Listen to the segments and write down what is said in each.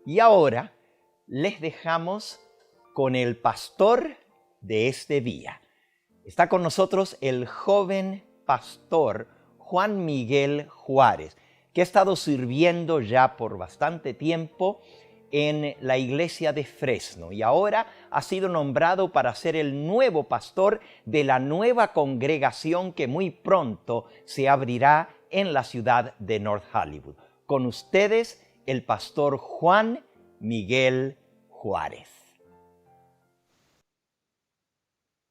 Y ahora les dejamos con el pastor de este día. Está con nosotros el joven pastor Juan Miguel Juárez, que ha estado sirviendo ya por bastante tiempo en la iglesia de Fresno y ahora ha sido nombrado para ser el nuevo pastor de la nueva congregación que muy pronto se abrirá en la ciudad de North Hollywood. Con ustedes, el pastor Juan Miguel Juárez.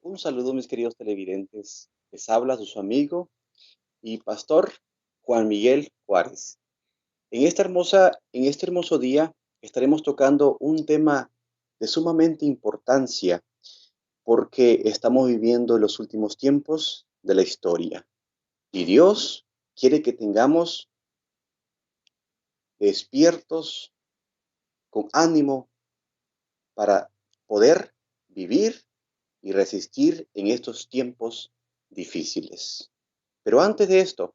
Un saludo, mis queridos televidentes. Les habla su amigo y pastor Juan Miguel Juárez. En este hermoso día estaremos tocando un tema de sumamente importancia porque estamos viviendo los últimos tiempos de la historia. Y Dios quiere que tengamos despiertos, con ánimo para poder vivir y resistir en estos tiempos difíciles. Pero antes de esto,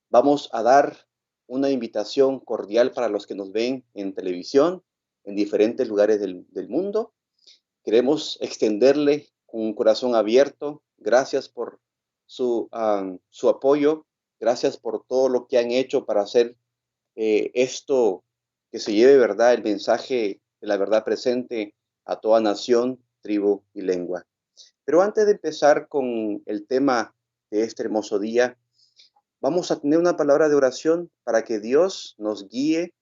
vamos a dar una invitación cordial para los que nos ven en televisión, en diferentes lugares del mundo. Queremos extenderle con un corazón abierto. Gracias por su apoyo. Gracias por todo lo que han hecho para hacer esto que se lleve, ¿verdad?, el mensaje de la verdad presente a toda nación, tribu y lengua. Pero antes de empezar con el tema de este hermoso día, vamos a tener una palabra de oración para que Dios nos guíe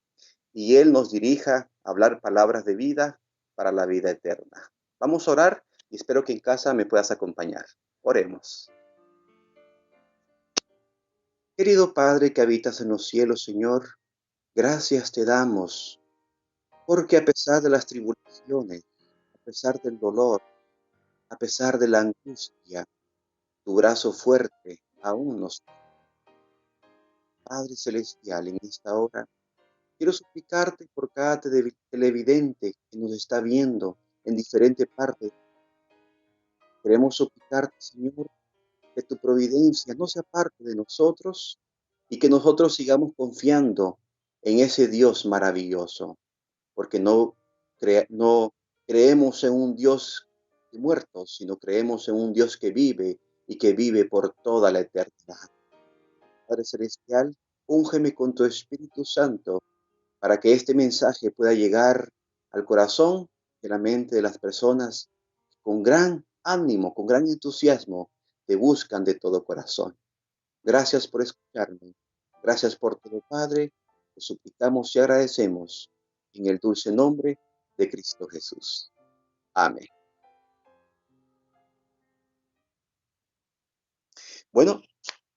y Él nos dirija a hablar palabras de vida para la vida eterna. Vamos a orar y espero que en casa me puedas acompañar. Oremos. Querido Padre que habitas en los cielos, Señor, gracias te damos, porque a pesar de las tribulaciones, a pesar del dolor, a pesar de la angustia, tu brazo fuerte aún nos... Padre Celestial, en esta hora, quiero suplicarte por cada televidente que nos está viendo en diferentes partes. Queremos suplicarte, Señor, que tu providencia no se aparte de nosotros y que nosotros sigamos confiando en ese Dios maravilloso, porque no creemos en un Dios de muertos, sino creemos en un Dios que vive y que vive por toda la eternidad. Padre Celestial, úngeme con tu Espíritu Santo para que este mensaje pueda llegar al corazón y a la mente de las personas con gran ánimo, con gran entusiasmo, te buscan de todo corazón. Gracias por escucharme. Gracias por todo, Padre. Te suplicamos y agradecemos en el dulce nombre de Cristo Jesús. Amén. Bueno,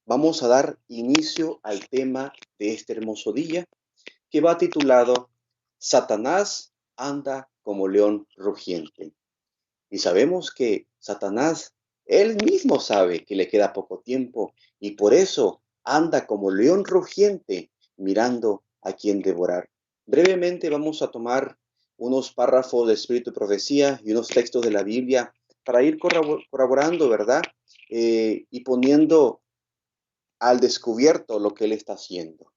vamos a dar inicio al tema de este hermoso día que va titulado Satanás anda como león rugiente. Y sabemos que Satanás, él mismo sabe que le queda poco tiempo y por eso anda como león rugiente mirando a quién devorar. Brevemente vamos a tomar unos párrafos de Espíritu y Profecía y unos textos de la Biblia para ir corroborando, ¿verdad? Y poniendo al descubierto lo que él está haciendo.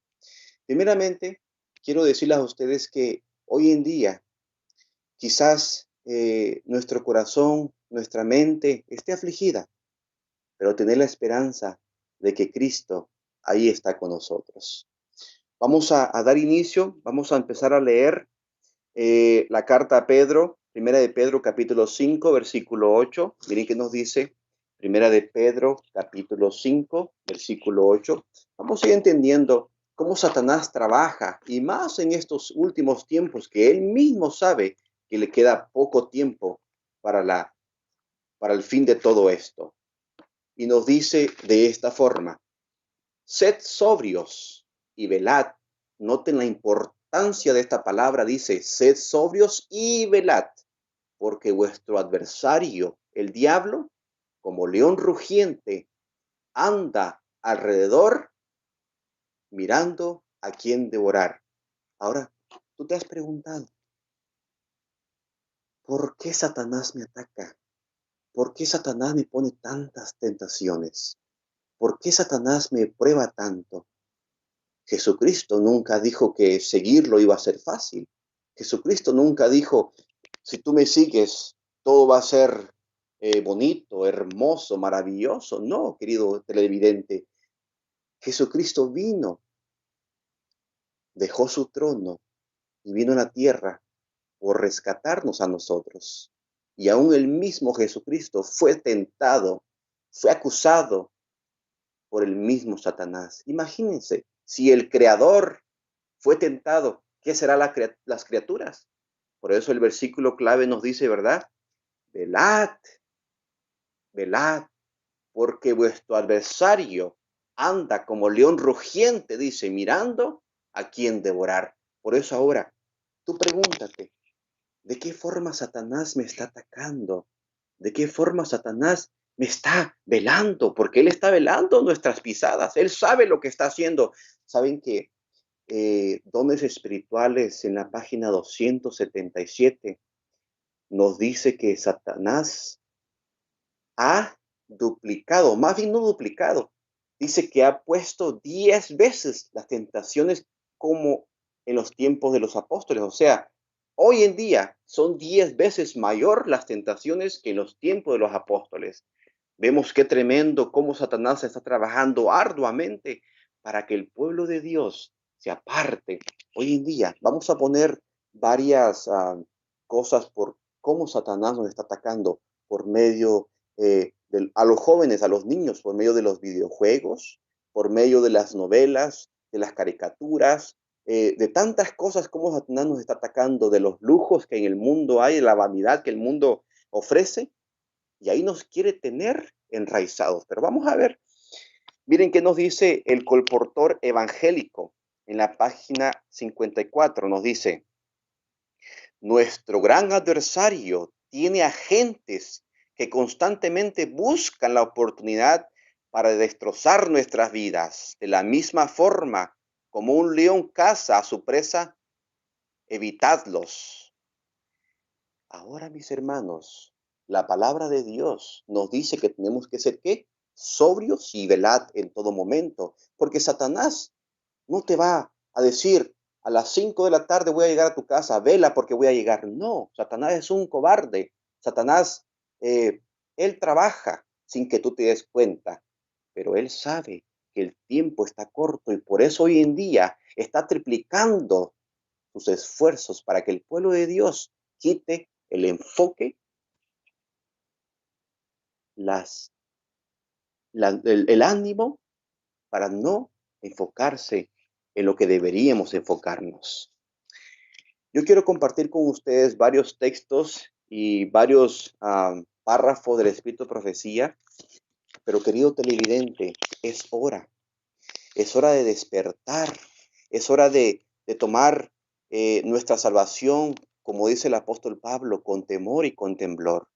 Primeramente, quiero decirles a ustedes que hoy en día quizás nuestro corazón, nuestra mente esté afligida, pero tener la esperanza de que Cristo ahí está con nosotros. Vamos a dar inicio, vamos a empezar a leer la carta a Pedro, primera de Pedro capítulo 5, versículo 8. Miren qué nos dice, primera de Pedro capítulo 5, versículo 8. Vamos a ir entendiendo cómo Satanás trabaja y más en estos últimos tiempos que él mismo sabe que le queda poco tiempo para el fin de todo esto. Y nos dice de esta forma, sed sobrios y velad. Noten la importancia de esta palabra, dice, sed sobrios y velad, porque vuestro adversario, el diablo, como león rugiente, anda alrededor mirando a quién devorar. Ahora, tú te has preguntado, ¿por qué Satanás me ataca? ¿Por qué Satanás me pone tantas tentaciones? ¿Por qué Satanás me prueba tanto? Jesucristo nunca dijo que seguirlo iba a ser fácil. Jesucristo nunca dijo, si tú me sigues, todo va a ser bonito, hermoso, maravilloso. No, querido televidente, Jesucristo vino, dejó su trono y vino a la tierra por rescatarnos a nosotros. Y aún el mismo Jesucristo fue tentado, fue acusado por el mismo Satanás. Imagínense, si el Creador fue tentado, ¿qué serán las criaturas? Por eso el versículo clave nos dice, ¿verdad? Velad, velad, porque vuestro adversario anda como león rugiente, dice, mirando a quién devorar. Por eso ahora, tú pregúntate, ¿de qué forma Satanás me está atacando? ¿De qué forma Satanás me está velando? Porque Él está velando nuestras pisadas. Él sabe lo que está haciendo. ¿Saben que Dones Espirituales en la página 277 nos dice que Satanás ha duplicado, más bien no duplicado, dice que ha puesto 10 veces las tentaciones como en los tiempos de los apóstoles? O sea, hoy en día son 10 veces mayor las tentaciones que en los tiempos de los apóstoles. Vemos qué tremendo cómo Satanás está trabajando arduamente para que el pueblo de Dios se aparte. Hoy en día vamos a poner varias cosas por cómo Satanás nos está atacando por medio a los jóvenes, a los niños, por medio de los videojuegos, por medio de las novelas, de las caricaturas, de tantas cosas como Satanás nos está atacando, de los lujos que en el mundo hay, de la vanidad que el mundo ofrece, y ahí nos quiere tener enraizados. Pero vamos a ver, miren qué nos dice el colportor evangélico en la página 54, nos dice, nuestro gran adversario tiene agentes que constantemente buscan la oportunidad para destrozar nuestras vidas. De la misma forma como un león caza a su presa, evitadlos. Ahora, mis hermanos, la palabra de Dios nos dice que tenemos que ser, ¿qué? Sobrios y velad en todo momento, porque Satanás no te va a decir a las 5 de la tarde voy a llegar a tu casa, vela porque voy a llegar. No, Satanás es un cobarde. Satanás, él trabaja sin que tú te des cuenta, pero él sabe que el tiempo está corto y por eso hoy en día está triplicando sus esfuerzos para que el pueblo de Dios quite el enfoque, las, el ánimo para no enfocarse en lo que deberíamos enfocarnos. Yo quiero compartir con ustedes varios textos y varios párrafos del Espíritu de Profecía, pero querido televidente, es hora de despertar, es hora de tomar nuestra salvación, como dice el apóstol Pablo, con temor y con temblor,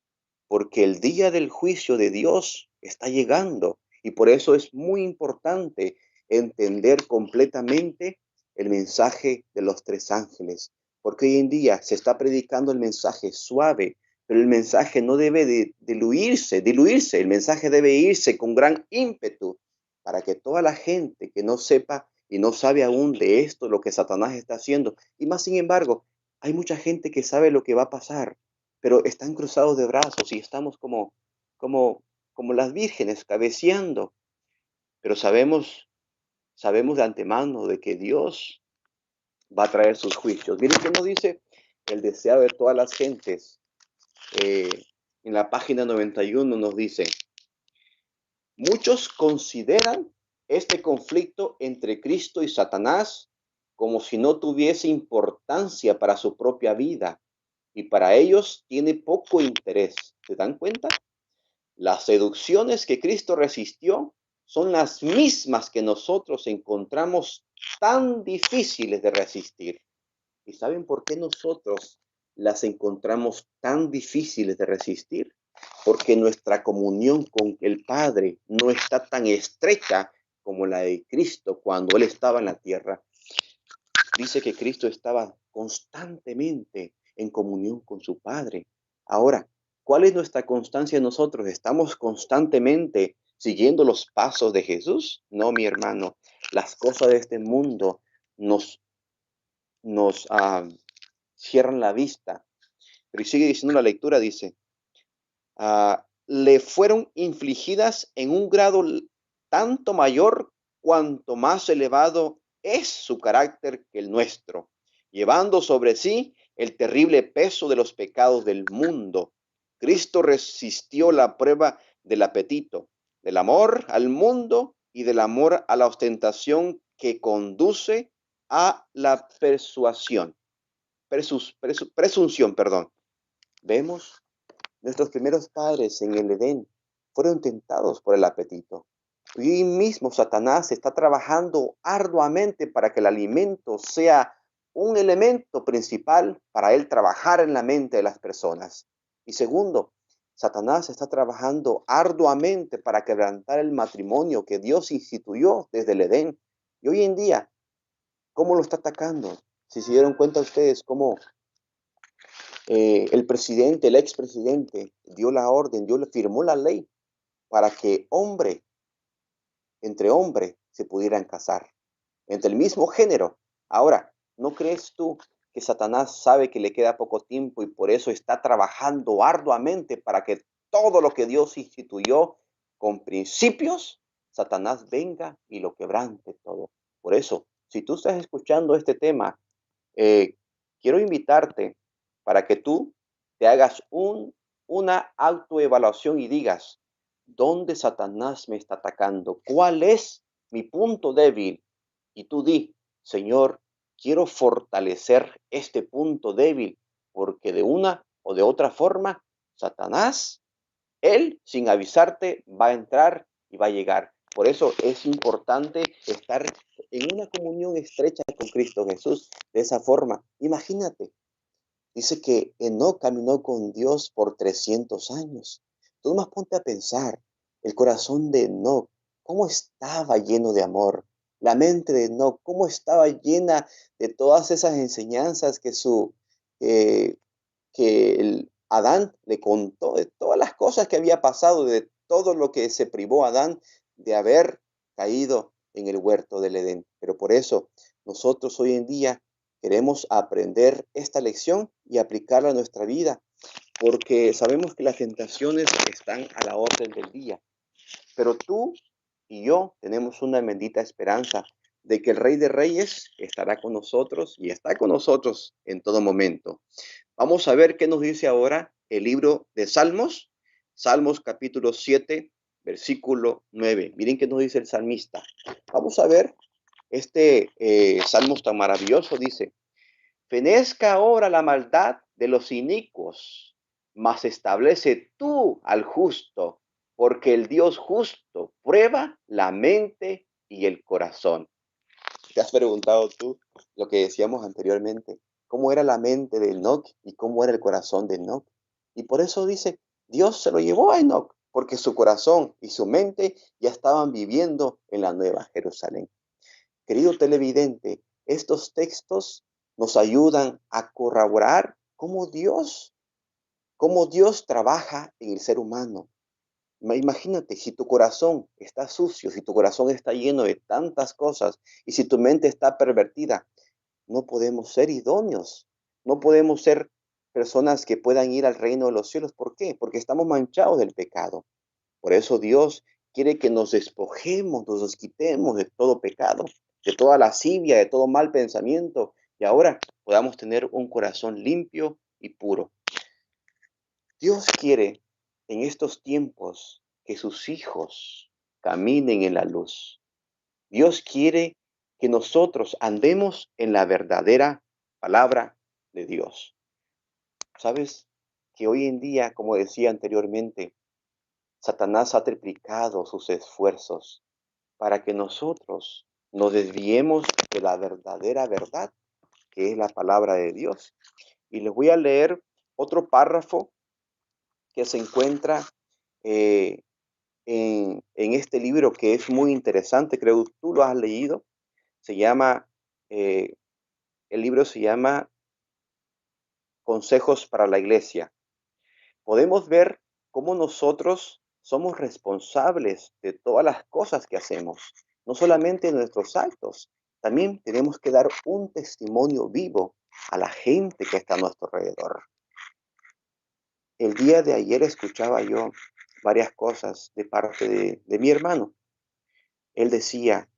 porque el día del juicio de Dios está llegando y por eso es muy importante entender completamente el mensaje de los tres ángeles, porque hoy en día se está predicando el mensaje suave, pero el mensaje no debe de diluirse, el mensaje debe irse con gran ímpetu para que toda la gente que no sepa y no sabe aún de esto, lo que Satanás está haciendo, y más sin embargo, hay mucha gente que sabe lo que va a pasar, pero están cruzados de brazos y estamos como, como las vírgenes cabeceando, pero sabemos de antemano de que Dios va a traer sus juicios. Miren qué nos dice el deseado de todas las gentes. Eh, en la página 91 nos dice, muchos consideran este conflicto entre Cristo y Satanás como si no tuviese importancia para su propia vida y para ellos tiene poco interés. ¿Se dan cuenta? Las seducciones que Cristo resistió son las mismas que nosotros encontramos tan difíciles de resistir. ¿Y saben por qué nosotros las encontramos tan difíciles de resistir? Porque nuestra comunión con el Padre no está tan estrecha como la de Cristo cuando Él estaba en la tierra. Dice que Cristo estaba constantemente en comunión con su Padre. Ahora, ¿cuál es nuestra constancia nosotros? ¿Estamos constantemente siguiendo los pasos de Jesús? No, mi hermano. Las cosas de este mundo nos cierran la vista. Pero sigue diciendo la lectura, dice, le fueron infligidas en un grado tanto mayor cuanto más elevado es su carácter que el nuestro, llevando sobre sí el terrible peso de los pecados del mundo. Cristo resistió la prueba del apetito, del amor al mundo y del amor a la ostentación que conduce a la presunción, perdón. Vemos, nuestros primeros padres en el Edén fueron tentados por el apetito. Y hoy mismo Satanás está trabajando arduamente para que el alimento sea un elemento principal para él trabajar en la mente de las personas. Y segundo, Satanás está trabajando arduamente para quebrantar el matrimonio que Dios instituyó desde el Edén. Y hoy en día, ¿cómo lo está atacando? Si se dieron cuenta ustedes cómo el presidente, el expresidente, dio la orden, firmó la ley para que entre hombres se pudieran casar, entre el mismo género. Ahora, ¿no crees tú que Satanás sabe que le queda poco tiempo y por eso está trabajando arduamente para que todo lo que Dios instituyó con principios, Satanás venga y lo quebrante todo? Por eso, si tú estás escuchando este tema, eh, quiero invitarte para que tú te hagas una autoevaluación y digas, ¿dónde Satanás me está atacando? ¿Cuál es mi punto débil? Y tú di, Señor, quiero fortalecer este punto débil, porque de una o de otra forma, Satanás, él, sin avisarte, va a entrar y va a llegar. Por eso es importante estar en una comunión estrecha con Cristo Jesús. De esa forma, imagínate, dice que Enoc caminó con Dios por 300 años. Tú más ponte a pensar, el corazón de Enoc, cómo estaba lleno de amor. La mente de Enoc, cómo estaba llena de todas esas enseñanzas eh, que Adán le contó, de todas las cosas que había pasado, de todo lo que se privó Adán de haber caído en el huerto del Edén. Pero por eso nosotros hoy en día queremos aprender esta lección y aplicarla a nuestra vida, porque sabemos que las tentaciones están a la orden del día. Pero tú y yo tenemos una bendita esperanza de que el Rey de Reyes estará con nosotros y está con nosotros en todo momento. Vamos a ver qué nos dice ahora el libro de Salmos, Salmos capítulo 7, versículo 9. Miren qué nos dice el salmista. Vamos a ver este Salmos tan maravilloso. Dice, fenezca ahora la maldad de los inicuos, mas establece tú al justo, porque el Dios justo prueba la mente y el corazón. ¿Te has preguntado tú lo que decíamos anteriormente? ¿Cómo era la mente de Enoc y cómo era el corazón de Enoc? Y por eso dice, Dios se lo llevó a Enoc, porque su corazón y su mente ya estaban viviendo en la Nueva Jerusalén. Querido televidente, estos textos nos ayudan a corroborar cómo Dios trabaja en el ser humano. Imagínate, si tu corazón está sucio, si tu corazón está lleno de tantas cosas y si tu mente está pervertida, no podemos ser idóneos, no podemos ser personas que puedan ir al reino de los cielos. ¿Por qué? Porque estamos manchados del pecado. Por eso Dios quiere que nos despojemos, nos desquitemos de todo pecado, de toda lascivia, de todo mal pensamiento y ahora podamos tener un corazón limpio y puro. Dios quiere en estos tiempos que sus hijos caminen en la luz. Dios quiere que nosotros andemos en la verdadera palabra de Dios. ¿Sabes? Que hoy en día, como decía anteriormente, Satanás ha triplicado sus esfuerzos para que nosotros nos desviemos de la verdadera verdad, que es la palabra de Dios. Y les voy a leer otro párrafo que se encuentra eh, en este libro que es muy interesante, creo que tú lo has leído. Se llama, eh, el libro se llama Consejos para la Iglesia. Podemos ver cómo nosotros somos responsables de todas las cosas que hacemos, no solamente nuestros actos, también tenemos que dar un testimonio vivo a la gente que está a nuestro alrededor. El día de ayer escuchaba yo varias cosas de parte de mi hermano. Él decía,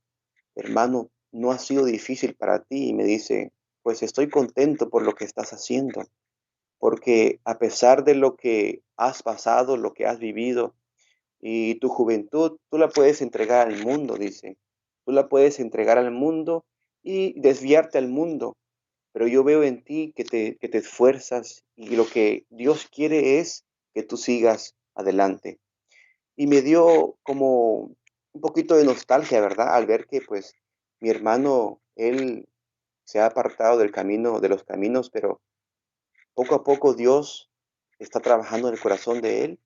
hermano, no ha sido difícil para ti. Y me dice, pues estoy contento por lo que estás haciendo, porque a pesar de lo que has pasado, lo que has vivido y tu juventud, tú la puedes entregar al mundo, dice. Tú la puedes entregar al mundo y desviarte al mundo. Pero yo veo en ti que te esfuerzas y lo que Dios quiere es que tú sigas adelante. Y me dio como un poquito de nostalgia, ¿verdad? Al ver que pues mi hermano, él se ha apartado del camino, de los caminos, pero poco a poco Dios está trabajando en el corazón de él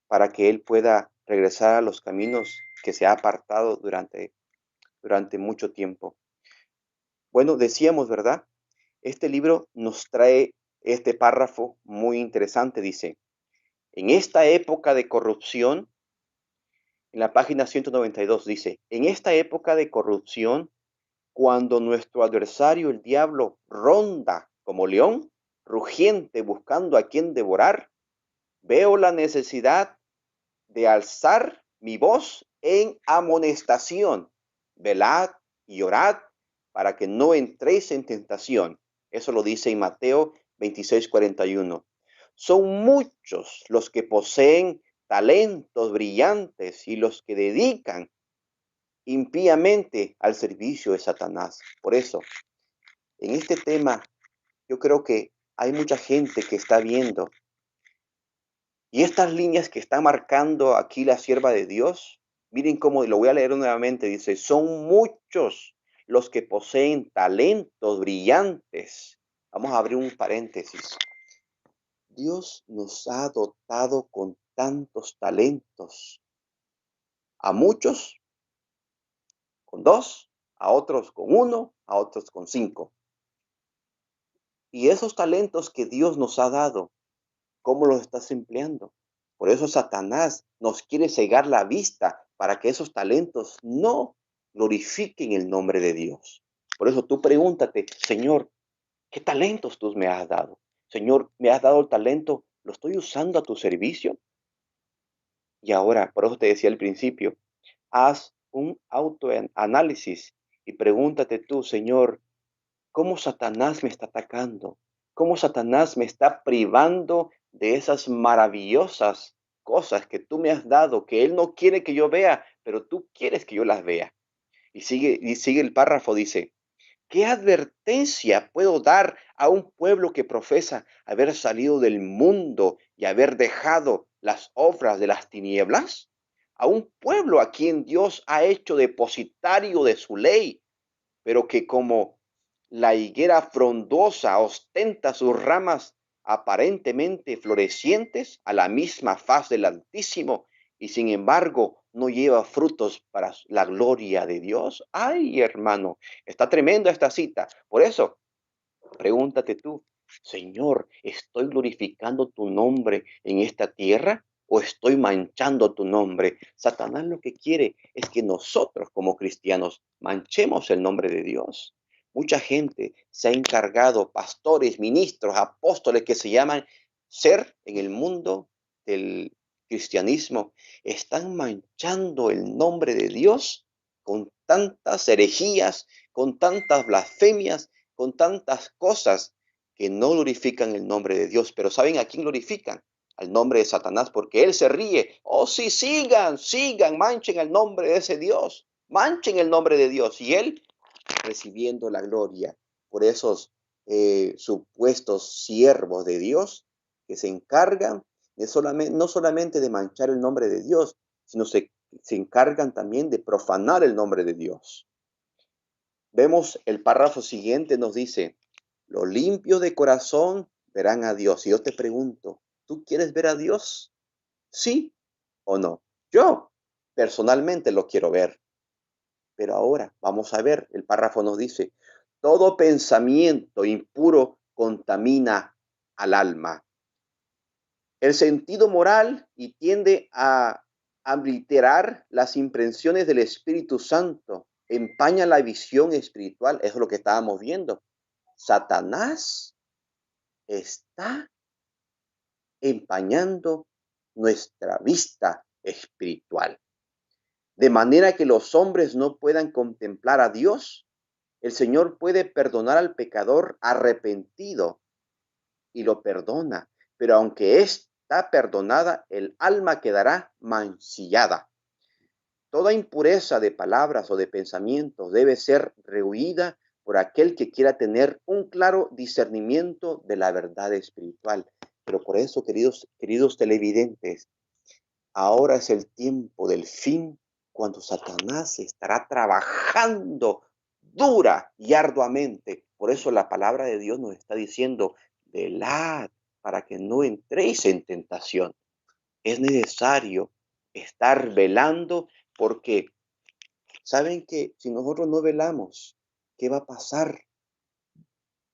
para que él pueda regresar a los caminos que se ha apartado durante mucho tiempo. Bueno, decíamos, ¿verdad? Este libro nos trae este párrafo muy interesante, dice, en esta época de corrupción, en la página 192 dice, en esta época de corrupción, cuando nuestro adversario, el diablo, ronda como león, rugiente buscando a quien devorar, veo la necesidad de alzar mi voz en amonestación. Velad y orad para que no entréis en tentación. Eso lo dice en Mateo 26:41. Son muchos los que poseen talentos brillantes y los que dedican impíamente al servicio de Satanás. Por eso, en este tema, yo creo que hay mucha gente que está viendo. Y estas líneas que está marcando aquí la sierva de Dios, miren cómo, lo voy a leer nuevamente, dice, son muchos los que poseen talentos brillantes. Vamos a abrir un paréntesis. Dios nos ha dotado con tantos talentos. A muchos con 2, a otros con 1, a otros con 5. Y esos talentos que Dios nos ha dado, ¿cómo los estás empleando? Por eso Satanás nos quiere cegar la vista para que esos talentos no glorifiquen el nombre de Dios. Por eso tú pregúntate, Señor, ¿qué talentos tú me has dado? Señor, ¿me has dado el talento? ¿Lo estoy usando a tu servicio? Y ahora, por eso te decía al principio, haz un autoanálisis y pregúntate tú, Señor, cómo Satanás me está atacando, cómo Satanás me está privando de esas maravillosas cosas que tú me has dado, que él no quiere que yo vea, pero tú quieres que yo las vea. Y sigue el párrafo, dice, ¿qué advertencia puedo dar a un pueblo que profesa haber salido del mundo y haber dejado las obras de las tinieblas? A un pueblo a quien Dios ha hecho depositario de su ley, pero que como la higuera frondosa ostenta sus ramas aparentemente florecientes a la misma faz del Altísimo y sin embargo no lleva frutos para la gloria de Dios. Ay, hermano, está tremenda esta cita. Por eso, pregúntate tú, Señor, ¿estoy glorificando tu nombre en esta tierra o estoy manchando tu nombre? Satanás lo que quiere es que nosotros como cristianos manchemos el nombre de Dios. Mucha gente se ha encargado, pastores, ministros, apóstoles que se llaman ser en el mundo del cristianismo, están manchando el nombre de Dios con tantas herejías, con tantas blasfemias, con tantas cosas que no glorifican el nombre de Dios. Pero ¿saben a quién glorifican? Al nombre de Satanás, porque él se ríe. Oh, sí, sigan, sigan, manchen el nombre de ese Dios, manchen el nombre de Dios. Y él recibiendo la gloria por esos supuestos siervos de Dios que se encargan de solamente, no solamente de manchar el nombre de Dios, sino se encargan también de profanar el nombre de Dios. Vemos el párrafo siguiente, nos dice, los limpios de corazón verán a Dios. Y yo te pregunto, ¿tú quieres ver a Dios? ¿Sí o no? Yo personalmente lo quiero ver. Pero ahora vamos a ver, el párrafo nos dice, todo pensamiento impuro contamina al alma. El sentido moral y tiende a obliterar las impresiones del Espíritu Santo, empaña la visión espiritual, eso es lo que estábamos viendo. Satanás está empañando nuestra vista espiritual, de manera que los hombres no puedan contemplar a Dios. El Señor puede perdonar al pecador arrepentido y lo perdona, pero aunque está perdonada, el alma quedará mancillada. Toda impureza de palabras o de pensamientos debe ser rehuida por aquel que quiera tener un claro discernimiento de la verdad espiritual. Pero por eso, queridos televidentes, ahora es el tiempo del fin, cuando Satanás estará trabajando dura y arduamente. Por eso la palabra de Dios nos está diciendo: velad para que no entréis en tentación. Es necesario estar velando, porque saben que si nosotros no velamos, ¿qué va a pasar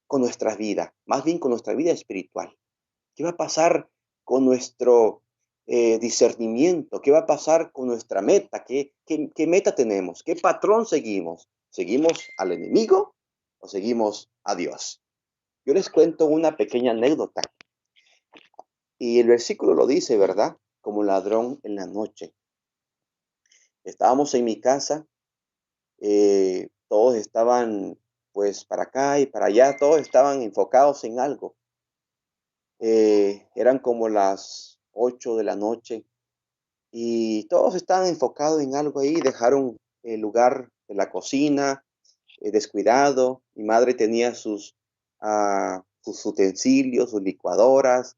con nuestra vida? Más bien con nuestra vida espiritual. ¿Qué va a pasar con nuestro discernimiento? ¿Qué va a pasar con nuestra meta? ¿Qué meta tenemos? ¿Qué patrón seguimos? ¿Seguimos al enemigo o seguimos a Dios? Yo les cuento una pequeña anécdota. Y el versículo lo dice, ¿verdad? Como ladrón en la noche. Estábamos en mi casa, todos estaban pues para acá y para allá, todos estaban enfocados en algo. Eran como las 8 de la noche y todos estaban enfocados en algo ahí. Dejaron el lugar de la cocina descuidado. Mi madre tenía sus utensilios, sus licuadoras,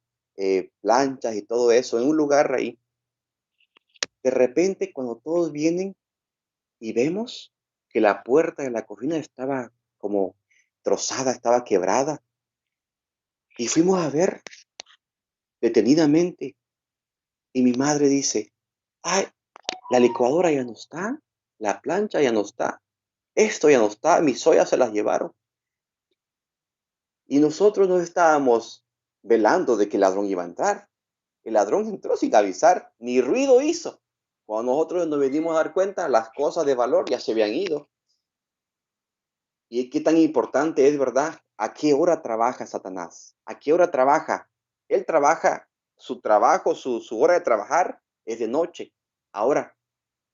planchas y todo eso en un lugar ahí. De repente, cuando todos vienen y vemos que la puerta de la cocina estaba como trozada, estaba quebrada, y fuimos a ver detenidamente, y mi madre dice: ay, la licuadora ya no está, la plancha ya no está, esto ya no está, mis ollas se las llevaron. Y nosotros no estábamos velando de que el ladrón iba a entrar. El ladrón entró sin avisar, ni ruido hizo. Cuando nosotros nos venimos a dar cuenta, las cosas de valor ya se habían ido. ¿Y qué tan importante es, verdad? ¿A qué hora trabaja Satanás? ¿A qué hora trabaja? Él trabaja, su trabajo, su hora de trabajar es de noche. Ahora,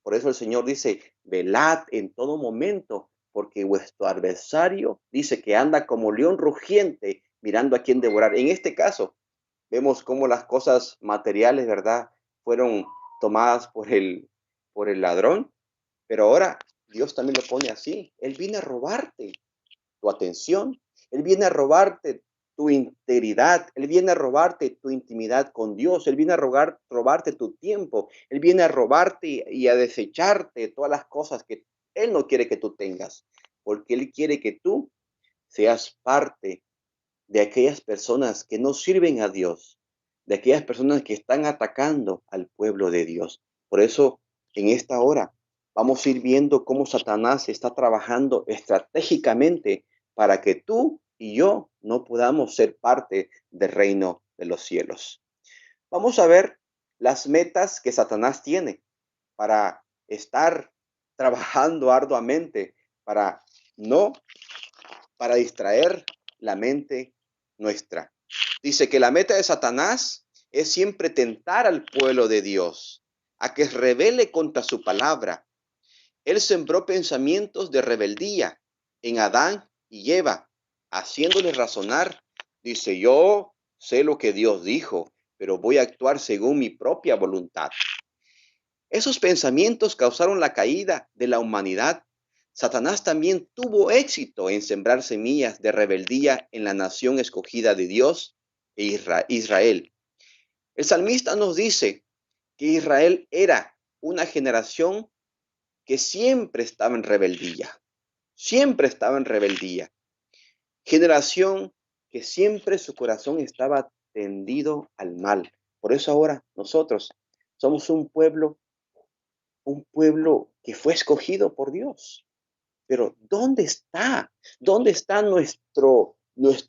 por eso el Señor dice: velad en todo momento, porque vuestro adversario dice que anda como león rugiente, mirando a quién devorar. En este caso, vemos cómo las cosas materiales, ¿verdad?, fueron tomadas por el ladrón, pero ahora Dios también lo pone así. Él viene a robarte tu atención, Él viene a robarte tu integridad, Él viene a robarte tu intimidad con Dios, Él viene a robarte tu tiempo, Él viene a robarte y a desecharte todas las cosas que Él no quiere que tú tengas, porque Él quiere que tú seas parte de aquellas personas que no sirven a Dios, de aquellas personas que están atacando al pueblo de Dios. Por eso, en esta hora, vamos a ir viendo cómo Satanás está trabajando estratégicamente para que tú y yo no podamos ser parte del reino de los cielos. Vamos a ver las metas que Satanás tiene para estar trabajando arduamente, para no, para distraer la mente nuestra. Dice que la meta de Satanás es siempre tentar al pueblo de Dios a que rebele contra su palabra. Él sembró pensamientos de rebeldía en Adán y Eva, haciéndoles razonar. Dice: yo sé lo que Dios dijo, pero voy a actuar según mi propia voluntad. Esos pensamientos causaron la caída de la humanidad. Satanás también tuvo éxito en sembrar semillas de rebeldía en la nación escogida de Dios, Israel. El salmista nos dice que Israel era una generación que siempre estaba en rebeldía, siempre estaba en rebeldía. Generación que siempre su corazón estaba tendido al mal. Por eso ahora nosotros somos un pueblo que fue escogido por Dios. Pero ¿dónde está? ¿Dónde está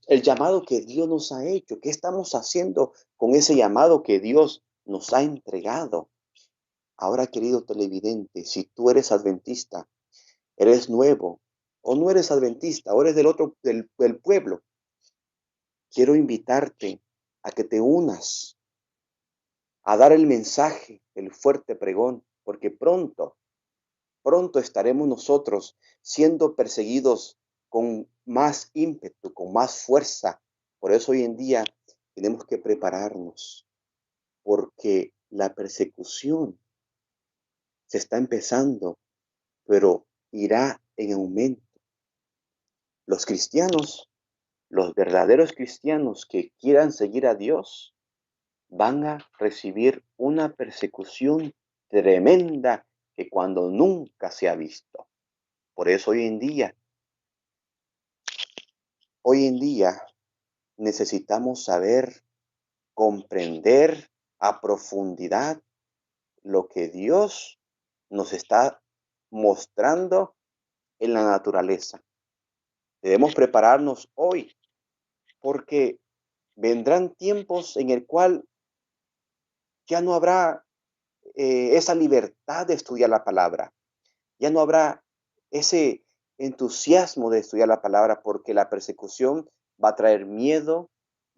el llamado que Dios nos ha hecho? ¿Qué estamos haciendo con ese llamado que Dios nos ha entregado? Ahora, querido televidente, si tú eres adventista, eres nuevo o no eres adventista, o eres del pueblo, quiero invitarte a que te unas a dar el mensaje, el fuerte pregón, porque pronto estaremos nosotros siendo perseguidos con más ímpetu, con más fuerza. Por eso hoy en día tenemos que prepararnos, porque la persecución se está empezando, pero irá en aumento. Los cristianos, los verdaderos cristianos que quieran seguir a Dios, van a recibir una persecución tremenda que cuando nunca se ha visto. Por eso hoy en día necesitamos saber, comprender a profundidad lo que Dios nos está mostrando en la naturaleza. Debemos prepararnos hoy porque vendrán tiempos en el cual ya no habrá esa libertad de estudiar la palabra. Ya no habrá ese entusiasmo de estudiar la palabra porque la persecución va a traer miedo,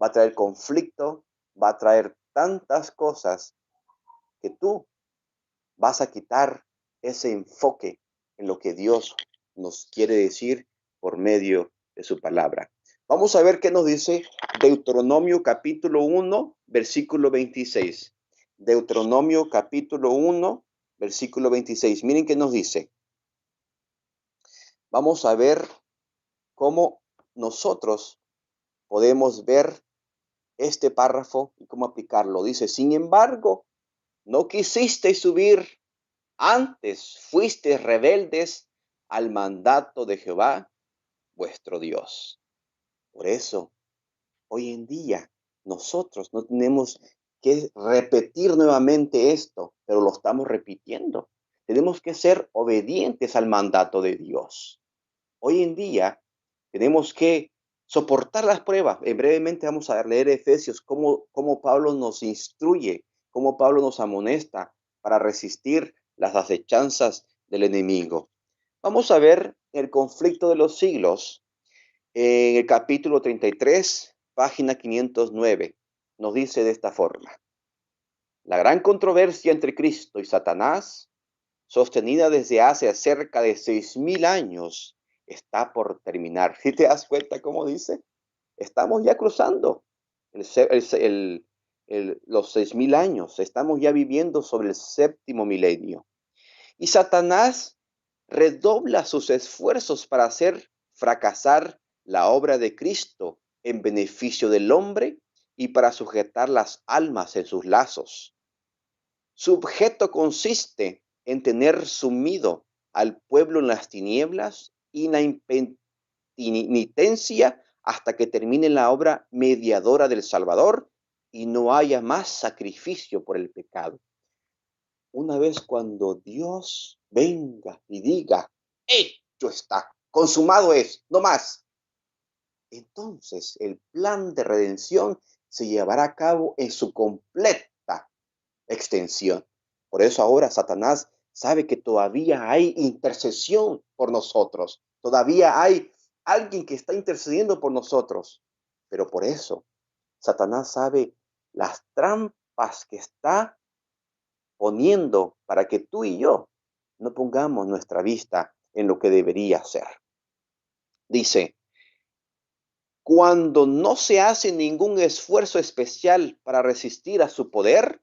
va a traer conflicto, va a traer tantas cosas que tú vas a quitar ese enfoque en lo que Dios nos quiere decir por medio de su palabra. Vamos a ver qué nos dice Deuteronomio capítulo 1, versículo 26. Deuteronomio capítulo 1, versículo 26. Miren qué nos dice. Vamos a ver cómo nosotros podemos ver este párrafo y cómo aplicarlo. Dice, sin embargo, no quisisteis subir, antes fuisteis rebeldes al mandato de Jehová, vuestro Dios. Por eso, hoy en día, nosotros no tenemos que repetir nuevamente esto, pero lo estamos repitiendo. Tenemos que ser obedientes al mandato de Dios. Hoy en día tenemos que soportar las pruebas. Brevemente vamos a leer Efesios, cómo Pablo nos instruye, cómo Pablo nos amonesta para resistir las acechanzas del enemigo. Vamos a ver el conflicto de los siglos en el capítulo 33, página 509. Nos dice de esta forma. La gran controversia entre Cristo y Satanás, sostenida desde hace cerca de 6,000 años, está por terminar. ¿Sí te das cuenta cómo dice? Estamos ya cruzando los 6,000 años. Estamos ya viviendo sobre el séptimo milenio. Y Satanás redobla sus esfuerzos para hacer fracasar la obra de Cristo en beneficio del hombre y para sujetar las almas en sus lazos. Su objeto consiste en tener sumido al pueblo en las tinieblas y la impenitencia hasta que termine la obra mediadora del Salvador y no haya más sacrificio por el pecado. Una vez cuando Dios venga y diga, hecho está, consumado es, no más. Entonces el plan de redención se llevará a cabo en su completa extensión. Por eso ahora Satanás sabe que todavía hay intercesión por nosotros. Todavía hay alguien que está intercediendo por nosotros. Pero por eso Satanás sabe las trampas que está poniendo para que tú y yo no pongamos nuestra vista en lo que debería ser. Dice, cuando no se hace ningún esfuerzo especial para resistir a su poder,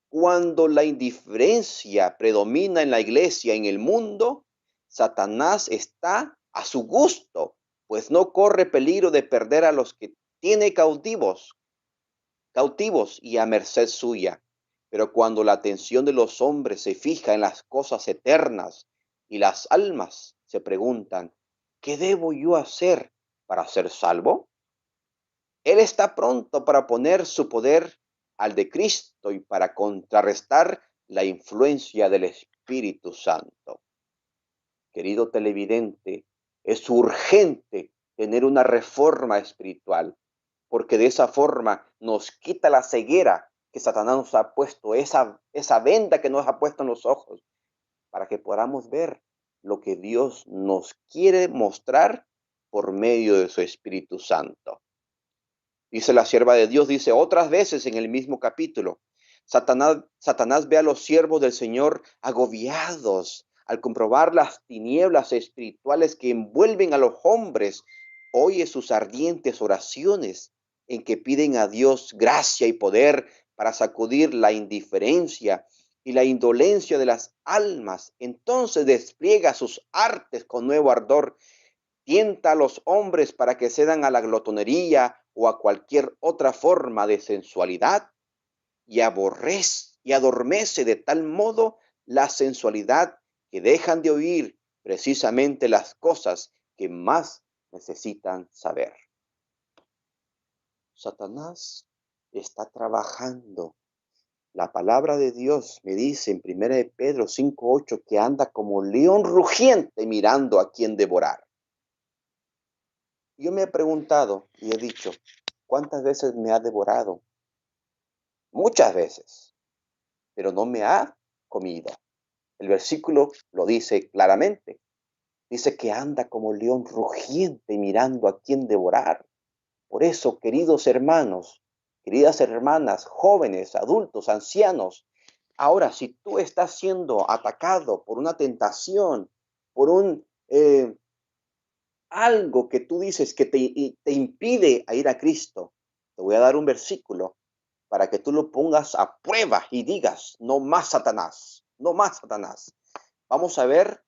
cuando la indiferencia predomina en la iglesia, en el mundo, Satanás está a su gusto, pues no corre peligro de perder a los que tiene cautivos y a merced suya. Pero cuando la atención de los hombres se fija en las cosas eternas y las almas se preguntan, ¿qué debo yo hacer para ser salvo? Él está pronto para poner su poder al de Cristo y para contrarrestar la influencia del Espíritu Santo. Querido televidente, es urgente tener una reforma espiritual, porque de esa forma nos quita la ceguera que Satanás nos ha puesto, esa venda que nos ha puesto en los ojos, para que podamos ver lo que Dios nos quiere mostrar por medio de su Espíritu Santo. Dice la sierva de Dios, dice otras veces en el mismo capítulo, Satanás ve a los siervos del Señor agobiados al comprobar las tinieblas espirituales que envuelven a los hombres. Oye sus ardientes oraciones en que piden a Dios gracia y poder para sacudir la indiferencia y la indolencia de las almas. Entonces despliega sus artes con nuevo ardor, tienta a los hombres para que cedan a la glotonería o a cualquier otra forma de sensualidad y aborrece y adormece de tal modo la sensualidad que dejan de oír precisamente las cosas que más necesitan saber. Satanás está trabajando. La palabra de Dios me dice en 1 de Pedro 5:8 que anda como león rugiente mirando a quien devorar. Yo me he preguntado y he dicho, ¿cuántas veces me ha devorado? Muchas veces, pero no me ha comido. El versículo lo dice claramente. Dice que anda como león rugiente mirando a quien devorar. Por eso, queridos hermanos, queridas hermanas, jóvenes, adultos, ancianos, ahora si tú estás siendo atacado por una tentación, por algo que tú dices que te impide a ir a Cristo, te voy a dar un versículo para que tú lo pongas a prueba y digas, no más Satanás, no más Satanás. Vamos a ver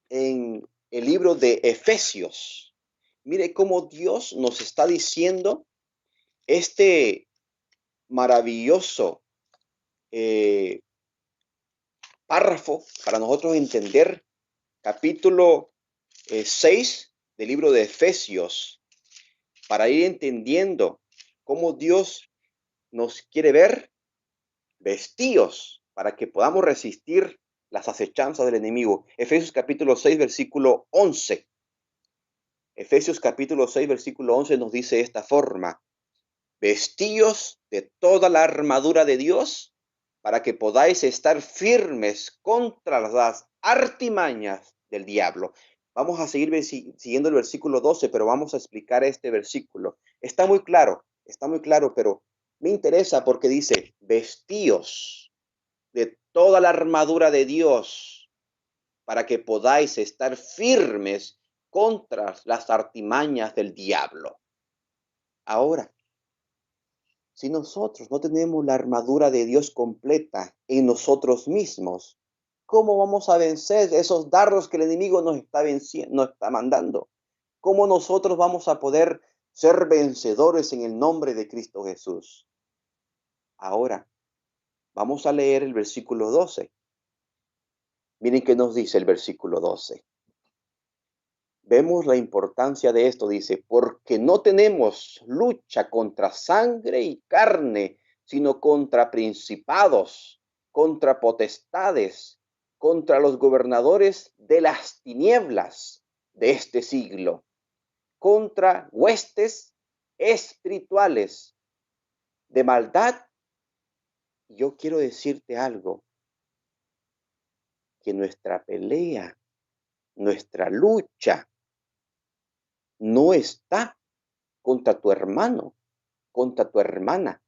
en el libro de Efesios. Mire cómo Dios nos está diciendo este maravilloso eh, párrafo para nosotros entender capítulo 6 del libro de Efesios, para ir entendiendo cómo Dios nos quiere ver vestidos para que podamos resistir las acechanzas del enemigo. Efesios capítulo 6, versículo 11. Efesios capítulo 6, versículo 11 nos dice de esta forma: vestíos de toda la armadura de Dios para que podáis estar firmes contra las artimañas del diablo. Vamos a seguir siguiendo el versículo 12, pero vamos a explicar este versículo. Está muy claro, pero me interesa porque dice, vestíos de toda la armadura de Dios para que podáis estar firmes contra las artimañas del diablo. Ahora, si nosotros no tenemos la armadura de Dios completa en nosotros mismos, ¿cómo vamos a vencer esos dardos que el enemigo nos está mandando? ¿Cómo nosotros vamos a poder ser vencedores en el nombre de Cristo Jesús? Ahora, vamos a leer el versículo 12. Miren qué nos dice el versículo 12. Vemos la importancia de esto, dice, porque no tenemos lucha contra sangre y carne, sino contra principados, contra potestades, contra los gobernadores de las tinieblas de este siglo, contra huestes espirituales de maldad. Yo quiero decirte algo, que nuestra pelea, nuestra lucha, no está contra tu hermano, contra tu hermana.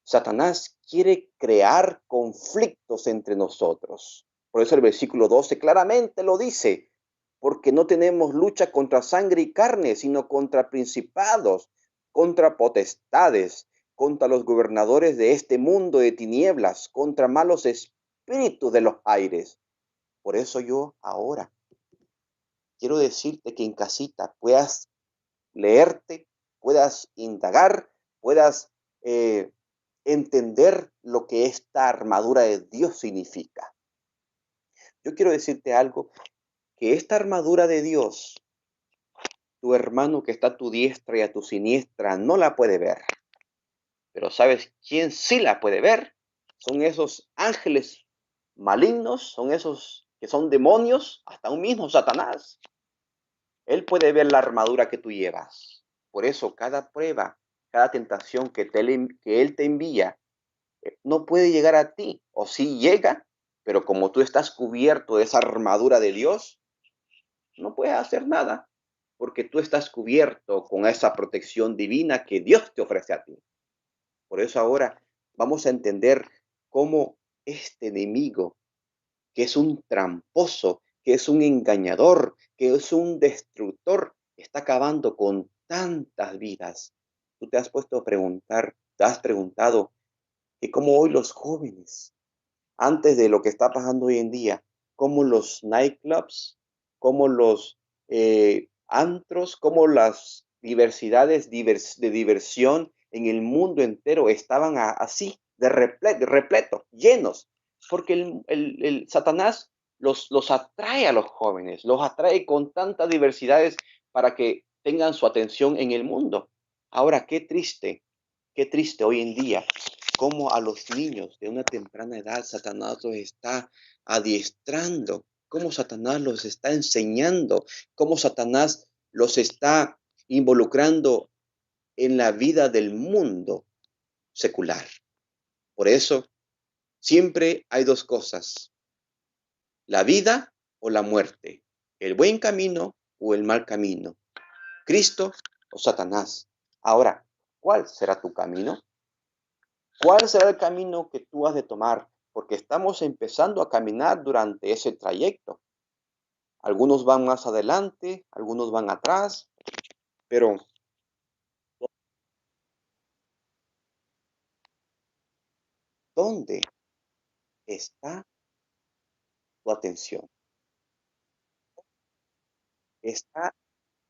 Satanás quiere crear conflictos entre nosotros. Por eso el versículo 12 claramente lo dice, porque no tenemos lucha contra sangre y carne, sino contra principados, contra potestades, contra los gobernadores de este mundo de tinieblas, contra malos espíritus de los aires. Por eso yo ahora quiero decirte que en casita puedas leerte, puedas indagar, puedas entender lo que esta armadura de Dios significa. Yo quiero decirte algo, que esta armadura de Dios, tu hermano que está a tu diestra y a tu siniestra no la puede ver. Pero ¿sabes quién sí la puede ver? Son esos ángeles malignos, son esos que son demonios, hasta un mismo Satanás. Él puede ver la armadura que tú llevas. Por eso cada prueba, cada tentación que Él te envía, no puede llegar a ti. O si llega, Pero como tú estás cubierto de esa armadura de Dios, no puedes hacer nada, porque tú estás cubierto con esa protección divina que Dios te ofrece a ti. Por eso ahora vamos a entender cómo este enemigo, que es un tramposo, que es un engañador, que es un destructor, está acabando con tantas vidas. Tú te has puesto a preguntar, te has preguntado que cómo hoy los jóvenes, antes de lo que está pasando hoy en día, como los nightclubs, como los antros, como las diversidades de diversión en el mundo entero estaban así, repleto, llenos, porque el Satanás los atrae a los jóvenes, los atrae con tantas diversidades para que tengan su atención en el mundo. Ahora, qué triste hoy en día cómo a los niños de una temprana edad Satanás los está adiestrando, cómo Satanás los está enseñando, cómo Satanás los está involucrando en la vida del mundo secular. Por eso, siempre hay dos cosas, la vida o la muerte, el buen camino o el mal camino, Cristo o Satanás. Ahora, ¿cuál será tu camino? ¿Cuál será el camino que tú has de tomar? Porque estamos empezando a caminar durante ese trayecto. Algunos van más adelante, algunos van atrás, pero ¿dónde está tu atención? Está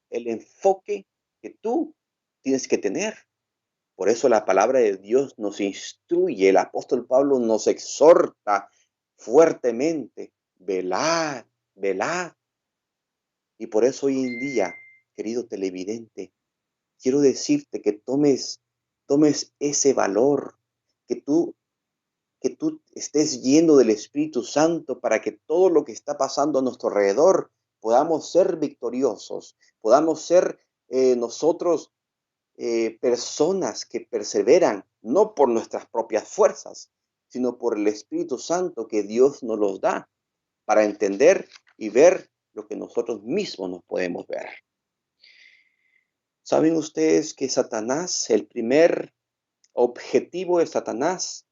el enfoque que tú tienes que tener. Por eso la palabra de Dios nos instruye, el apóstol Pablo nos exhorta fuertemente, velad, velad. Y por eso hoy en día, querido televidente, quiero decirte que tomes ese valor, que tú, que tú estés lleno del Espíritu Santo para que todo lo que está pasando a nuestro alrededor podamos ser victoriosos, podamos ser nosotros personas que perseveran, no por nuestras propias fuerzas, sino por el Espíritu Santo que Dios nos los da para entender y ver lo que nosotros mismos nos podemos ver. ¿Saben ustedes que Satanás, el primer objetivo de Satanás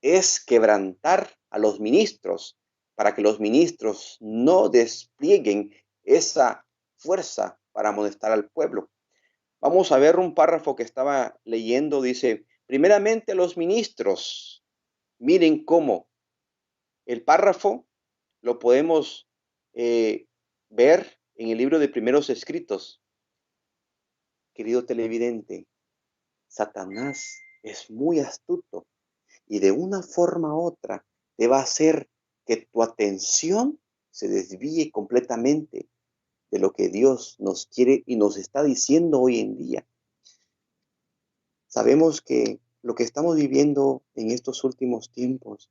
es quebrantar a los ministros para que los ministros no desplieguen esa fuerza para amonestar al pueblo? Vamos a ver un párrafo que estaba leyendo, dice, primeramente los ministros, miren cómo el párrafo lo podemos ver en el libro de Primeros Escritos. Querido televidente, Satanás es muy astuto y de una forma u otra te va a hacer que tu atención se desvíe completamente de lo que Dios nos quiere y nos está diciendo hoy en día. Sabemos que lo que estamos viviendo en estos últimos tiempos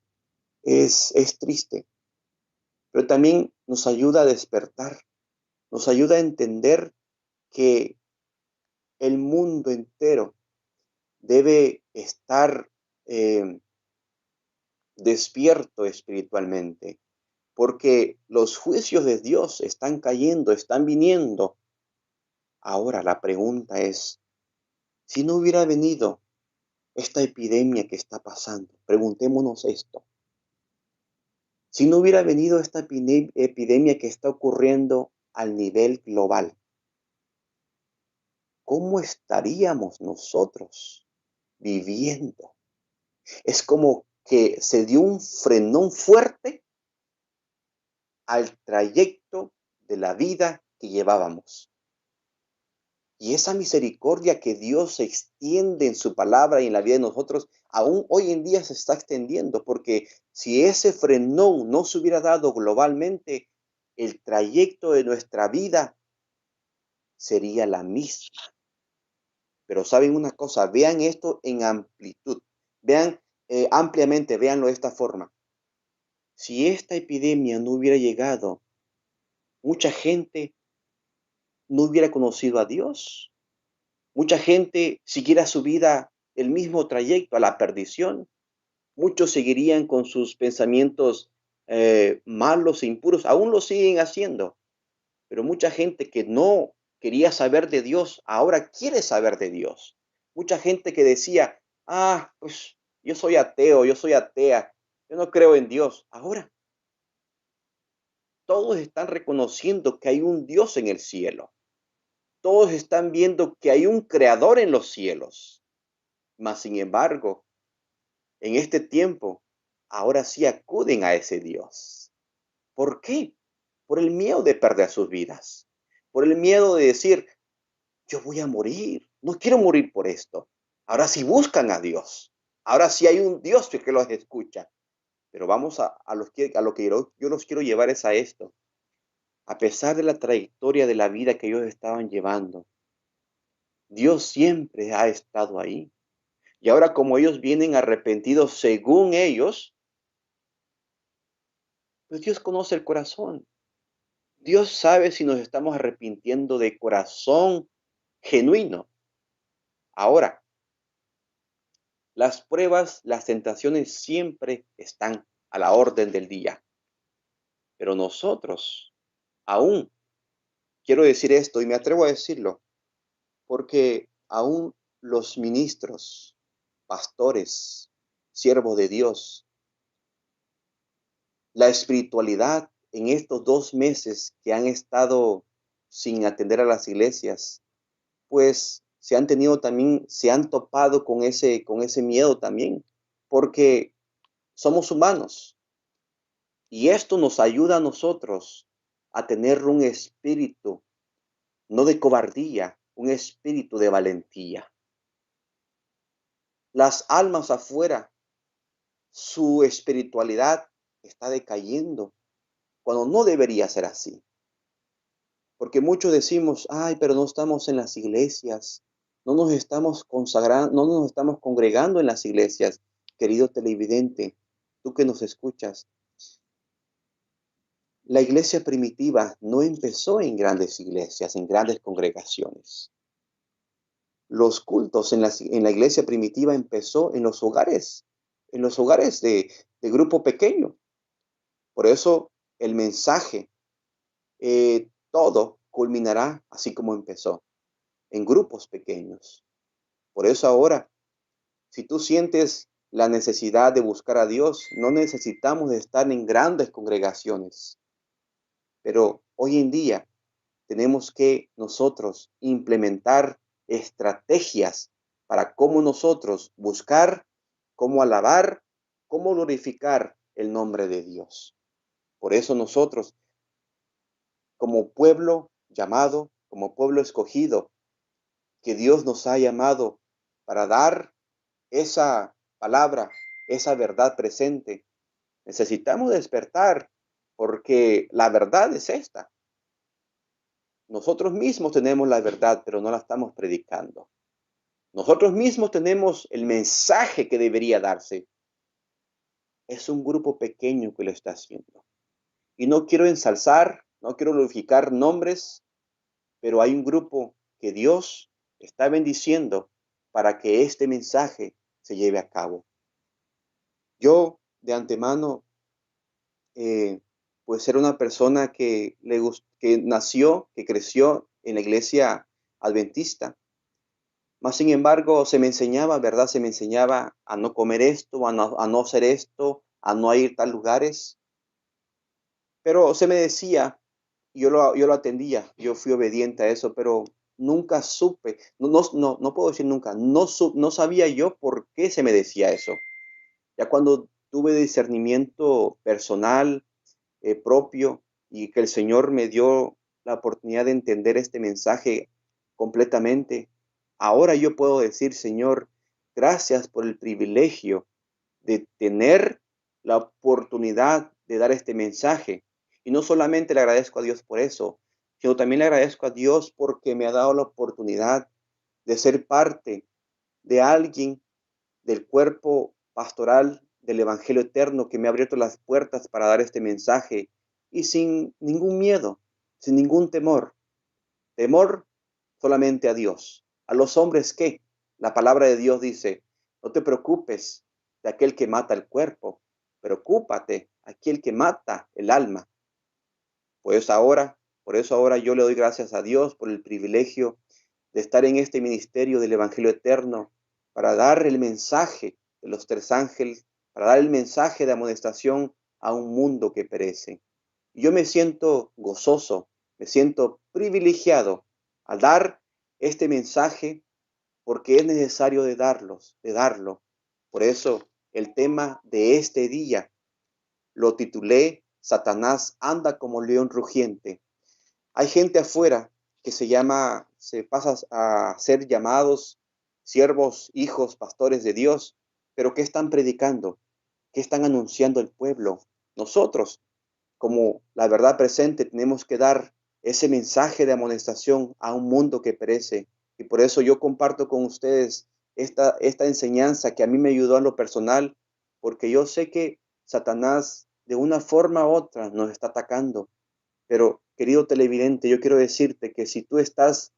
es triste, pero también nos ayuda a despertar, nos ayuda a entender que el mundo entero debe estar eh, despierto espiritualmente, porque los juicios de Dios están cayendo, están viniendo. Ahora la pregunta es, si no hubiera venido esta epidemia que está pasando, preguntémonos esto, si no hubiera venido esta epidemia que está ocurriendo al nivel global, ¿cómo estaríamos nosotros viviendo? Es como que se dio un frenón fuerte al trayecto de la vida que llevábamos. Y esa misericordia que Dios extiende en su palabra y en la vida de nosotros, aún hoy en día se está extendiendo, porque si ese frenón no se hubiera dado globalmente, el trayecto de nuestra vida sería la misma. Pero saben una cosa, vean esto en amplitud, vean ampliamente, véanlo de esta forma. Si esta epidemia no hubiera llegado, mucha gente no hubiera conocido a Dios. Mucha gente siguiera su vida el mismo trayecto a la perdición. Muchos seguirían con sus pensamientos malos e impuros, aún lo siguen haciendo, pero mucha gente que no quería saber de Dios, ahora quiere saber de Dios. Mucha gente que decía, pues yo soy ateo, yo soy atea, yo no creo en Dios. Ahora todos están reconociendo que hay un Dios en el cielo. Todos están viendo que hay un creador en los cielos. Mas, sin embargo, en este tiempo, ahora sí acuden a ese Dios. ¿Por qué? Por el miedo de perder sus vidas. Por el miedo de decir, yo voy a morir, no quiero morir por esto. Ahora sí buscan a Dios. Ahora sí hay un Dios que los escucha. Pero vamos a lo que yo los quiero llevar es a esto. A pesar de la trayectoria de la vida que ellos estaban llevando, Dios siempre ha estado ahí. Y ahora como ellos vienen arrepentidos según ellos, pues Dios conoce el corazón. Dios sabe si nos estamos arrepintiendo de corazón genuino. Ahora, las pruebas, las tentaciones siempre están a la orden del día. Pero nosotros, aún, quiero decir esto y me atrevo a decirlo, porque aún los ministros, pastores, siervos de Dios, la espiritualidad en estos 2 meses que han estado sin atender a las iglesias, pues se han topado con ese miedo también, porque somos humanos y esto nos ayuda a nosotros a tener un espíritu, no de cobardía, un espíritu de valentía. Las almas afuera, su espiritualidad está decayendo cuando no debería ser así. Porque muchos decimos, pero no estamos en las iglesias, no nos estamos consagrando, no nos estamos congregando en las iglesias. Querido televidente, tú que nos escuchas, la iglesia primitiva no empezó en grandes iglesias, en grandes congregaciones. Los cultos en la iglesia primitiva empezó en los hogares de grupo pequeño. Por eso el mensaje, todo culminará así como empezó, en grupos pequeños. Por eso ahora, si tú sientes la necesidad de buscar a Dios, no necesitamos de estar en grandes congregaciones. Pero hoy en día tenemos que nosotros implementar estrategias para cómo nosotros buscar, cómo alabar, cómo glorificar el nombre de Dios. Por eso nosotros, como pueblo llamado, como pueblo escogido, que Dios nos ha llamado para dar esa palabra, esa verdad presente, necesitamos despertar porque la verdad es esta. Nosotros mismos tenemos la verdad, pero no la estamos predicando. Nosotros mismos tenemos el mensaje que debería darse. Es un grupo pequeño que lo está haciendo. Y no quiero ensalzar, no quiero glorificar nombres, pero hay un grupo que Dios está bendiciendo para que este mensaje se lleve a cabo. Yo, de antemano, pues era una persona que nació, que creció en la iglesia adventista. Mas, sin embargo, se me enseñaba, ¿verdad? Se me enseñaba a no comer esto, a no hacer esto, a no ir a tal lugares. Pero se me decía, y yo lo atendía, yo fui obediente a eso, pero nunca supe, no puedo decir nunca, no sabía yo por qué se me decía eso. Ya cuando tuve discernimiento personal, propio, y que el Señor me dio la oportunidad de entender este mensaje completamente, ahora yo puedo decir, Señor, gracias por el privilegio de tener la oportunidad de dar este mensaje. Y no solamente le agradezco a Dios por eso, sino también le agradezco a Dios porque me ha dado la oportunidad de ser parte de alguien del cuerpo pastoral del Evangelio eterno que me ha abierto las puertas para dar este mensaje y sin ningún miedo, sin ningún temor. Temor solamente a Dios. A los hombres, ¿qué? La palabra de Dios dice, no te preocupes de aquel que mata el cuerpo, preocúpate, aquel que mata el alma. Pues ahora, por eso ahora yo le doy gracias a Dios por el privilegio de estar en este ministerio del Evangelio Eterno para dar el mensaje de los tres ángeles, para dar el mensaje de amonestación a un mundo que perece. Y yo me siento gozoso, me siento privilegiado al dar este mensaje porque es necesario de darlo. Por eso el tema de este día lo titulé Satanás anda como león rugiente. Hay gente afuera que se pasa a ser llamados siervos, hijos, pastores de Dios, pero ¿qué están predicando? ¿Qué están anunciando al pueblo? Nosotros, como la verdad presente, tenemos que dar ese mensaje de amonestación a un mundo que perece. Y por eso yo comparto con ustedes esta enseñanza que a mí me ayudó a lo personal, porque yo sé que Satanás de una forma u otra nos está atacando. Pero, querido televidente, yo quiero decirte que si tú estás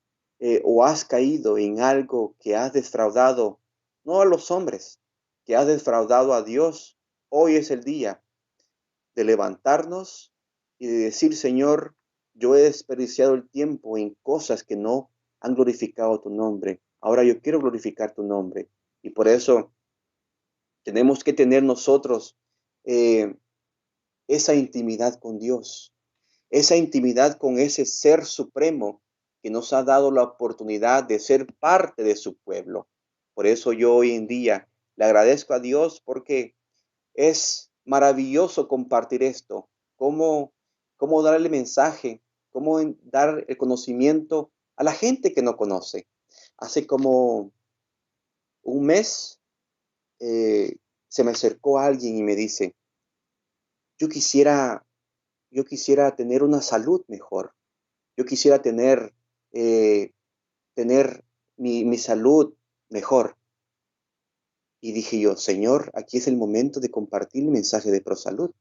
o has caído en algo que has defraudado, no a los hombres, que has defraudado a Dios, hoy es el día de levantarnos y de decir, Señor, yo he desperdiciado el tiempo en cosas que no han glorificado tu nombre. Ahora yo quiero glorificar tu nombre. Y por eso tenemos que tener nosotros eh, esa intimidad con Dios, esa intimidad con ese ser supremo que nos ha dado la oportunidad de ser parte de su pueblo. Por eso yo hoy en día le agradezco a Dios porque es maravilloso compartir esto, cómo dar el mensaje, cómo dar el conocimiento a la gente que no conoce. Hace como un mes eh, se me acercó alguien y me dice, yo quisiera, yo quisiera tener una salud mejor, yo quisiera eh, tener mi salud mejor. Y dije yo, Señor, aquí es el momento de compartir el mensaje de ProSalud.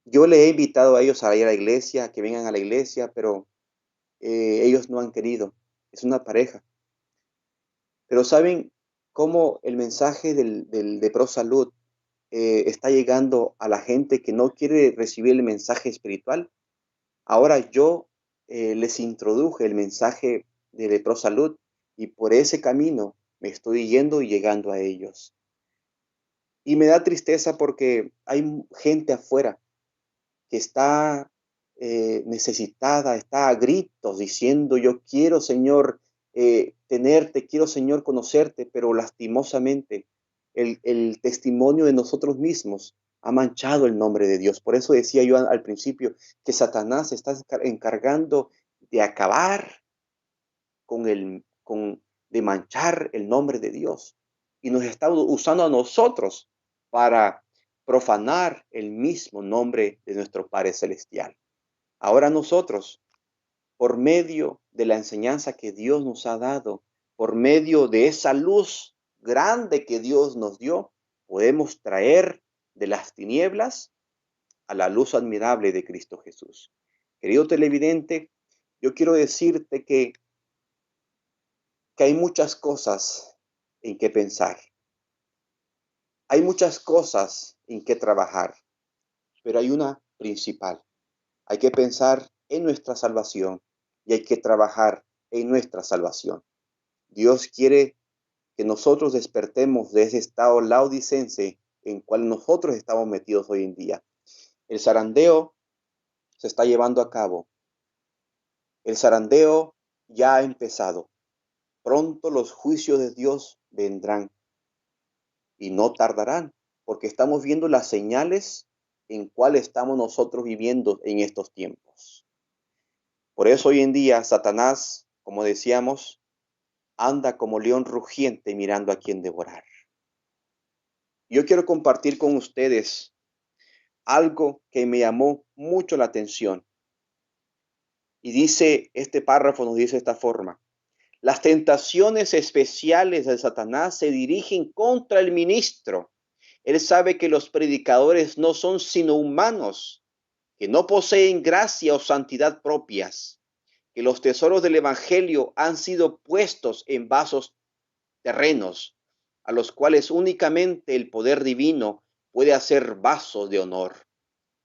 Yo le he invitado a ellos a ir a la iglesia, que vengan a la iglesia, pero ellos no han querido. Es una pareja. Pero ¿saben cómo el mensaje de ProSalud está llegando a la gente que no quiere recibir el mensaje espiritual? Ahora yo les introduje el mensaje de ProSalud y por ese camino me estoy yendo y llegando a ellos. Y me da tristeza porque hay gente afuera que está necesitada, está a gritos diciendo, yo quiero, Señor, tenerte, quiero, Señor, conocerte, pero lastimosamente el testimonio de nosotros mismos ha manchado el nombre de Dios. Por eso decía yo al principio que Satanás se está encargando de acabar de manchar el nombre de Dios y nos está usando a nosotros para profanar el mismo nombre de nuestro Padre Celestial. Ahora nosotros, por medio de la enseñanza que Dios nos ha dado, por medio de esa luz grande que Dios nos dio, podemos traer de las tinieblas a la luz admirable de Cristo Jesús. Querido televidente, yo quiero decirte que hay muchas cosas en que pensar, hay muchas cosas en que trabajar, pero hay una principal. Hay que pensar en nuestra salvación y hay que trabajar en nuestra salvación. Dios quiere que nosotros despertemos de ese estado laodicense en cual nosotros estamos metidos hoy en día. El zarandeo se está llevando a cabo. El zarandeo ya ha empezado. Pronto los juicios de Dios vendrán y no tardarán, porque estamos viendo las señales en cuál estamos nosotros viviendo en estos tiempos. Por eso hoy en día Satanás, como decíamos, anda como león rugiente mirando a quien devorar. Yo quiero compartir con ustedes algo que me llamó mucho la atención. Y dice, este párrafo nos dice de esta forma: las tentaciones especiales de Satanás se dirigen contra el ministro. Él sabe que los predicadores no son sino humanos, que no poseen gracia o santidad propias, que los tesoros del evangelio han sido puestos en vasos terrenos, a los cuales únicamente el poder divino puede hacer vasos de honor.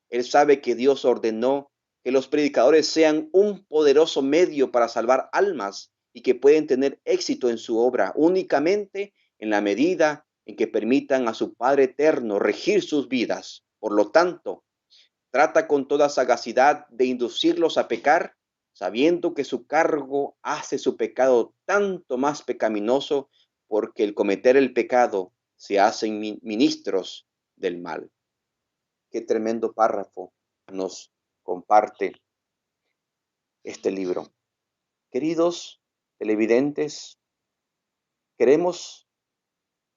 Él sabe que Dios ordenó que los predicadores sean un poderoso medio para salvar almas y que pueden tener éxito en su obra únicamente en la medida en que permitan a su Padre Eterno regir sus vidas. Por lo tanto, trata con toda sagacidad de inducirlos a pecar, sabiendo que su cargo hace su pecado tanto más pecaminoso, porque el cometer el pecado se hacen ministros del mal. Qué tremendo párrafo nos comparte este libro. Queridos televidentes, queremos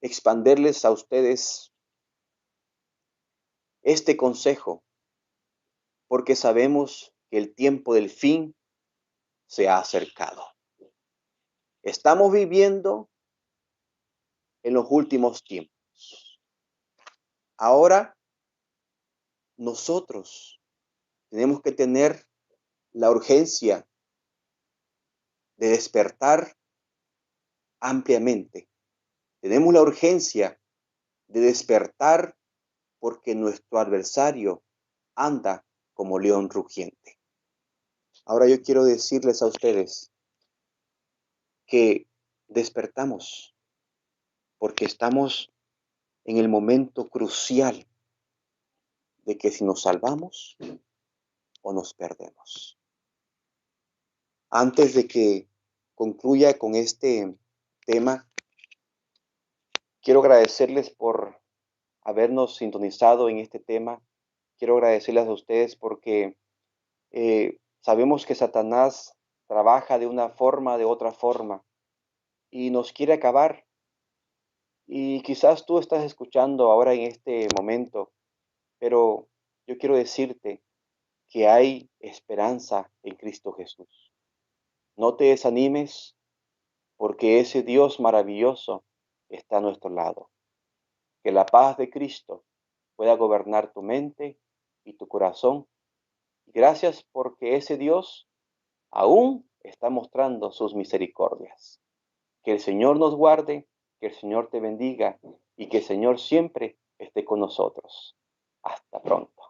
expanderles a ustedes este consejo, porque sabemos que el tiempo del fin se ha acercado. Estamos viviendo en los últimos tiempos. Ahora nosotros tenemos que tener la urgencia de despertar ampliamente. Tenemos la urgencia de despertar porque nuestro adversario anda como león rugiente. Ahora yo quiero decirles a ustedes que despertamos porque estamos en el momento crucial de que si nos salvamos o nos perdemos. Antes de que concluya con este tema, quiero agradecerles por habernos sintonizado en este tema. Quiero agradecerles a ustedes porque sabemos que Satanás trabaja de una forma, de otra forma, y nos quiere acabar. Y quizás tú estás escuchando ahora en este momento, pero yo quiero decirte que hay esperanza en Cristo Jesús. No te desanimes porque ese Dios maravilloso está a nuestro lado. Que la paz de Cristo pueda gobernar tu mente y tu corazón. Gracias porque ese Dios aún está mostrando sus misericordias. Que el Señor nos guarde, que el Señor te bendiga y que el Señor siempre esté con nosotros. Hasta pronto.